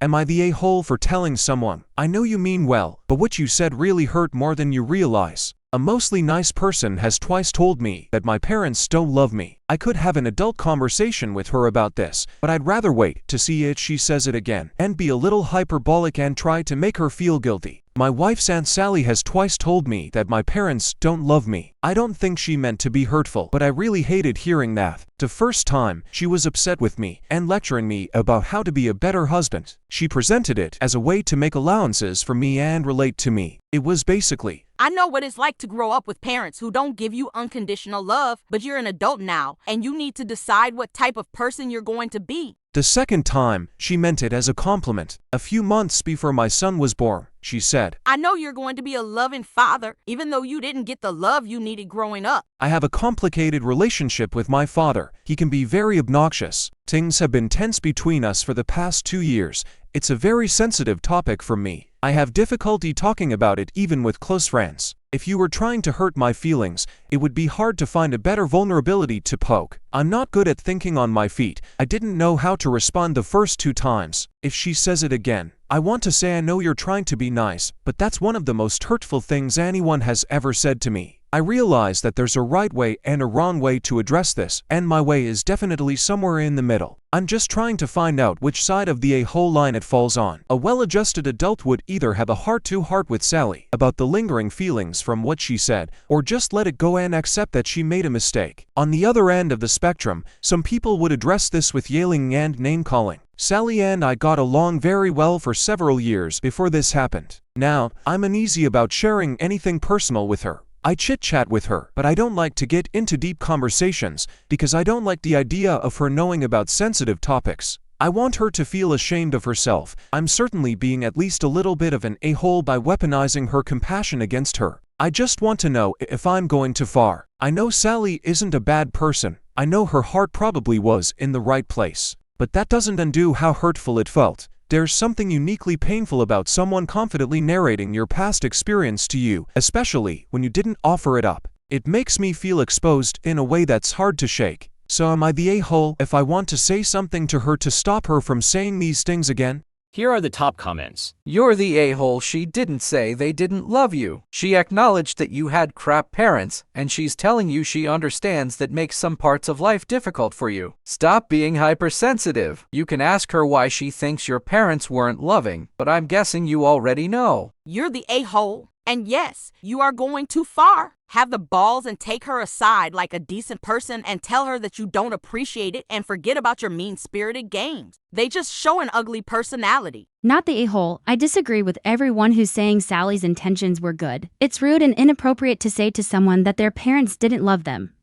Am I the a-hole for telling someone, I know you mean well, but what you said really hurt more than you realize? A mostly nice person has twice told me that my parents don't love me. I could have an adult conversation with her about this, but I'd rather wait to see if she says it again and be a little hyperbolic and try to make her feel guilty. My wife's Aunt Sally has twice told me that my parents don't love me. I don't think she meant to be hurtful, but I really hated hearing that. The first time, she was upset with me and lecturing me about how to be a better husband. She presented it as a way to make allowances for me and relate to me. It was basically, I know what it's like to grow up with parents who don't give you unconditional love, but you're an adult now, and you need to decide what type of person you're going to be. The second time, she meant it as a compliment. A few months before my son was born, she said, I know you're going to be a loving father, even though you didn't get the love you needed growing up. I have a complicated relationship with my father. He can be very obnoxious. Things have been tense between us for the past 2 years. It's a very sensitive topic for me. I have difficulty talking about it even with close friends. If you were trying to hurt my feelings, it would be hard to find a better vulnerability to poke. I'm not good at thinking on my feet. I didn't know how to respond the first 2 times. If she says it again, I want to say I know you're trying to be nice, but that's one of the most hurtful things anyone has ever said to me. I realize that there's a right way and a wrong way to address this, and my way is definitely somewhere in the middle. I'm just trying to find out which side of the a-hole line it falls on. A well-adjusted adult would either have a heart-to-heart with Sally about the lingering feelings from what she said, or just let it go and accept that she made a mistake. On the other end of the spectrum, some people would address this with yelling and name-calling. Sally and I got along very well for several years before this happened. Now, I'm uneasy about sharing anything personal with her. I chit-chat with her, but I don't like to get into deep conversations because I don't like the idea of her knowing about sensitive topics. I want her to feel ashamed of herself. I'm certainly being at least a little bit of an a-hole by weaponizing her compassion against her. I just want to know if I'm going too far. I know Sally isn't a bad person. I know her heart probably was in the right place. But that doesn't undo how hurtful it felt. There's something uniquely painful about someone confidently narrating your past experience to you, especially when you didn't offer it up. It makes me feel exposed in a way that's hard to shake. So am I the a-hole if I want to say something to her to stop her from saying these things again? Here are the top comments. You're the a-hole. She didn't say they didn't love you. She acknowledged that you had crap parents, and she's telling you she understands that makes some parts of life difficult for you. Stop being hypersensitive. You can ask her why she thinks your parents weren't loving, but I'm guessing you already know. You're the a-hole. And yes, you are going too far. Have the balls and take her aside like a decent person and tell her that you don't appreciate it and forget about your mean-spirited games. They just show an ugly personality. Not the a-hole. I disagree with everyone who's saying Sally's intentions were good. It's rude and inappropriate to say to someone that their parents didn't love them.